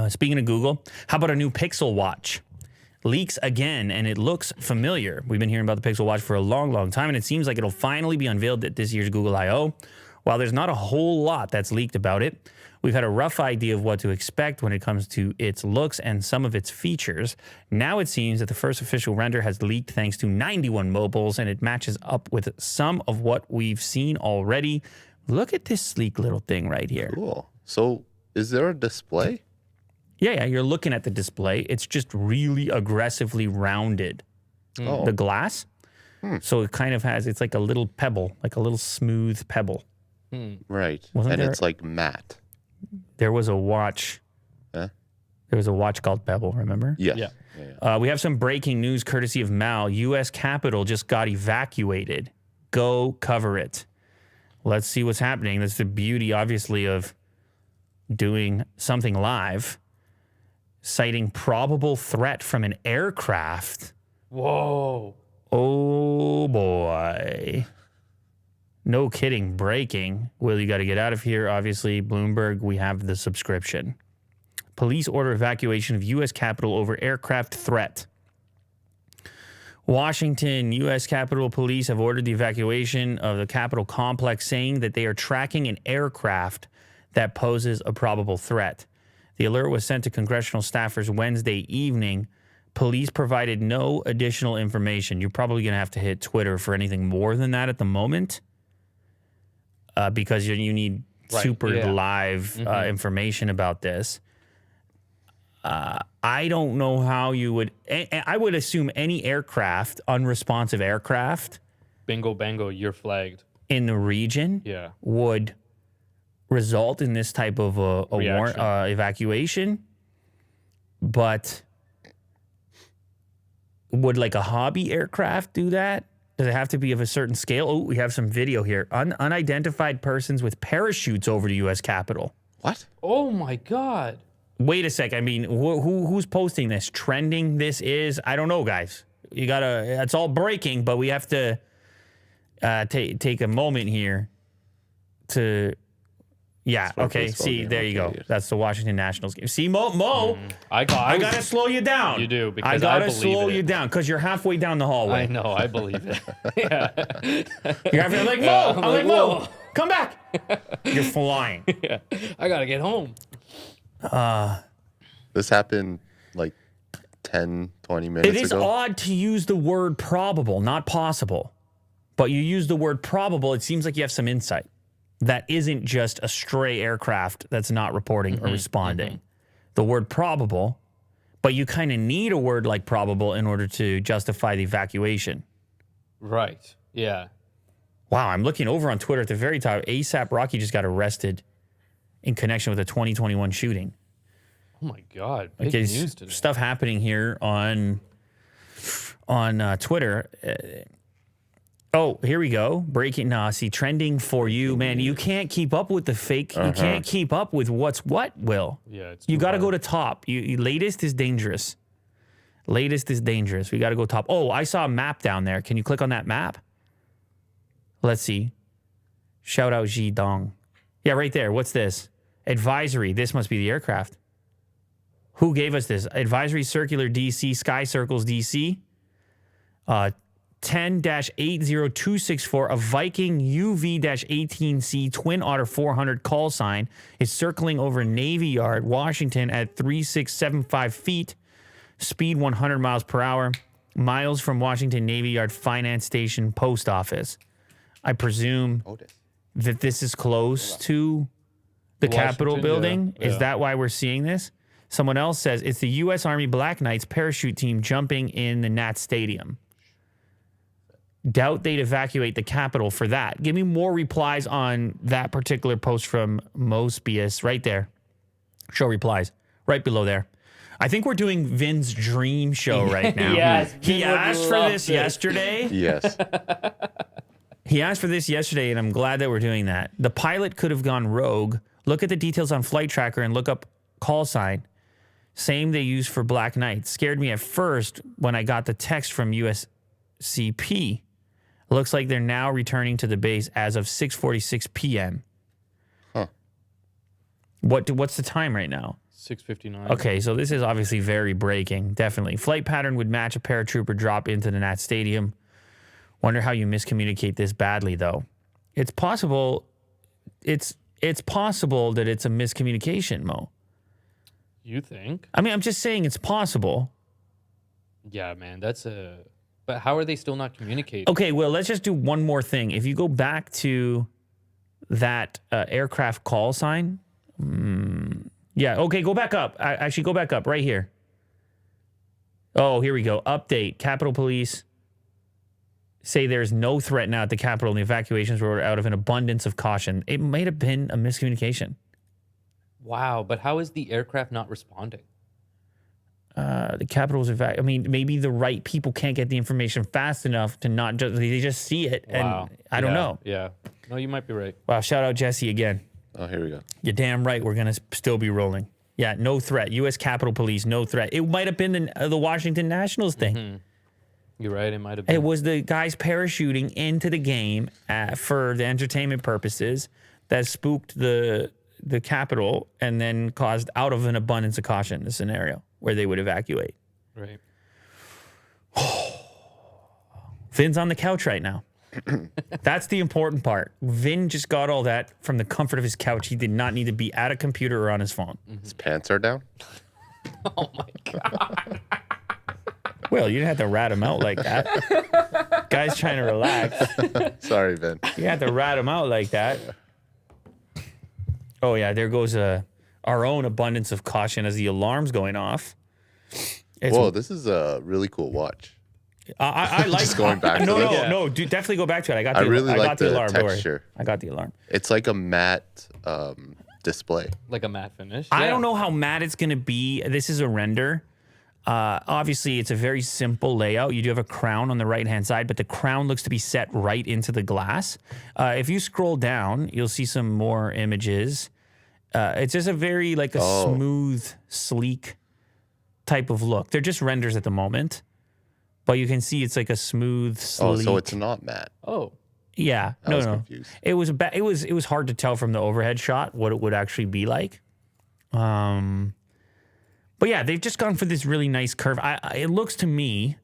Speaking of Google, how about a new Pixel Watch? Leaks again, and it looks familiar. We've been hearing about the Pixel Watch for a long, long time, and it seems like it'll finally be unveiled at this year's Google I.O. While there's not a whole lot that's leaked about it, we've had a rough idea of what to expect when it comes to its looks and some of its features. Now it seems that the first official render has leaked thanks to 91 mobiles, and it matches up with some of what we've seen already. Look at this sleek little thing right here. Cool. So is there a display? Yeah, you're looking at the display. It's just really aggressively rounded. Oh. The glass. So it kind of has, it's like a little pebble, like a little smooth pebble. Right. Wasn't and there- it's like matte. There was a watch. Huh? There was a watch called Pebble, remember? Yes. Yeah. We have some breaking news courtesy of Mal. U.S. Capitol just got evacuated. Go cover it. Let's see what's happening. That's the beauty, obviously, of doing something live. Citing probable threat from an aircraft. Whoa. Oh, boy. No kidding. Breaking. Will, you got to get out of here. Obviously, Bloomberg, we have the subscription. Police order evacuation of U.S. Capitol over aircraft threat. Washington, U.S. Capitol Police have ordered the evacuation of the Capitol complex, saying that they are tracking an aircraft that poses a probable threat. The alert was sent to congressional staffers Wednesday evening. Police provided no additional information. You're probably going to have to hit Twitter for anything more than that at the moment, because you need super live information about this. I don't know how you would... I would assume any aircraft, unresponsive aircraft... Bingo, bango, you're flagged. ...in the region would result in this type of evacuation. But would like a hobby aircraft do that? Does it have to be of a certain scale? Oh, we have some video here. Unidentified persons with parachutes over the U.S. Capitol. What? Oh, my God. Wait a sec. I mean, who's posting this? Trending this is? I don't know, guys. You gotta... It's all breaking, but we have to take a moment here to... Yeah, okay. See, there you go. That's the Washington Nationals game. See, Mo, I gotta slow you down. You do, because I gotta believe slow it. you down because you're halfway down the hallway. I know, I believe it. You're halfway, like, Mo, I'm like, Mo, come back. You're flying. I gotta get home. This happened like 10, 20 minutes ago. It is odd to use the word probable, not possible. But you use the word probable, it seems like you have some insight. That isn't just a stray aircraft that's not reporting or responding. The word probable, but you kind of need a word like probable in order to justify the evacuation. Right. Yeah. Wow, I'm looking over on Twitter at the very top. ASAP Rocky just got arrested in connection with a 2021 shooting. Oh, my God. Big Okay, news today. stuff happening here on Twitter. Oh, here we go. Breaking, see, trending for you, man. You can't keep up with the fake. You can't keep up with what's what, Will. Yeah, it's You too got to hard. go to top. Latest is dangerous. Latest is dangerous. We got to go top. Oh, I saw a map down there. Can you click on that map? Let's see. Shout out Ji Dong. Yeah, right there. What's this? Advisory. This must be the aircraft. Who gave us this? Advisory Circular DC, Sky Circles DC. 10-80264, a Viking UV-18C Twin Otter 400 call sign is circling over Navy Yard, Washington at 3675 feet, speed 100 miles per hour, miles from Washington Navy Yard Finance Station Post Office. I presume that this is close to the Capitol building. Yeah. Is that why we're seeing this? Someone else says it's the U.S. Army Black Knights parachute team jumping in the Nat Stadium. Doubt they'd evacuate the Capitol for that. Give me more replies on that particular post from Mospius right there. Show replies right below there. I think we're doing Vin's dream show right now. Yes, he Vin would asked for love this this. yesterday. Yes. He asked for this yesterday, and I'm glad that we're doing that. The pilot could have gone rogue. Look at the details on Flight Tracker and look up call sign. Same they use for Black Knights. Scared me at first when I got the text from USCP. Looks like they're now returning to the base as of 6:46 p.m. Huh. What's the time right now? 6:59. Okay, so this is obviously very breaking. Definitely. Flight pattern would match a paratrooper drop into the Nat Stadium. Wonder how you miscommunicate this badly, though. It's possible. It's possible that it's a miscommunication, Mo. You think? I mean, I'm just saying it's possible. Yeah, man. But how are they still not communicating? Okay, well, let's just do one more thing. If you go back to that aircraft call sign. Yeah, okay, go back up. Actually, go back up right here. Oh, here we go. Update. Capitol Police say there's no threat now at the Capitol and the evacuations were out of an abundance of caution. It might have been a miscommunication. Wow, but how is the aircraft not responding? The Capitol's I mean, maybe the right people can't get the information fast enough to not just, they just see it. Wow. And I don't know. Yeah. No, you might be right. Wow, shout out Jesse again. Oh, here we go. You're damn right. We're going to still be rolling. Yeah, no threat. U.S. Capitol Police, no threat. It might have been the Washington Nationals thing. Mm-hmm. You're right. It might have been. It was the guys parachuting into the game for the entertainment purposes that spooked the Capitol and then caused out of an abundance of caution the scenario where they would evacuate. Right. Vin's on the couch right now. That's the important part. Vin just got all that from the comfort of his couch. He did not need to be at a computer or on his phone. His pants are down. Oh my God. Well, you didn't have to rat him out like that. Guy's trying to relax. Sorry, Ben. You had to rat him out like that. Oh, yeah, there goes our own abundance of caution as the alarm's going off. Whoa, this is a really cool watch. I like Just going back to no, this. no, Yeah. no, dude, definitely go back to it. I got the the alarm. Don't worry. texture. I got the alarm. It's like a matte display. Like a matte finish. I Yeah. don't know how matte it's going to be. This is a render. Obviously, it's a very simple layout. You do have a crown on the right-hand side, but the crown looks to be set right into the glass. If you scroll down, you'll see some more images. It's just a very, like, smooth, sleek type of look. They're just renders at the moment, but you can see it's like a smooth, sleek. Oh, so it's not matte. Oh. Yeah, I no, was no. confused. It was hard to tell from the overhead shot what it would actually be like. But yeah, they've just gone for this really nice curve. It looks to me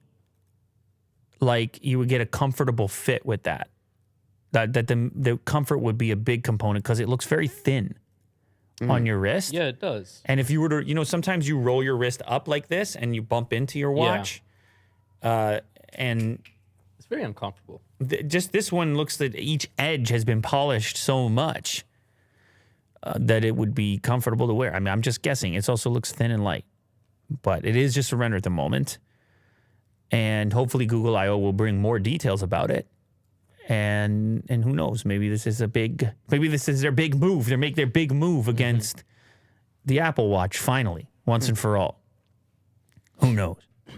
like you would get a comfortable fit with that. That the comfort would be a big component because it looks very thin on your wrist. Yeah, it does. And if you were to, sometimes you roll your wrist up like this and you bump into your watch. And It's very uncomfortable. just this one looks that each edge has been polished so much that it would be comfortable to wear. I mean, I'm just guessing. It also looks thin and light, but it is just a render at the moment. And hopefully Google I/O will bring more details about it. And who knows? Maybe this is their big move. They make their big move against the Apple Watch finally, once and for all. Who knows?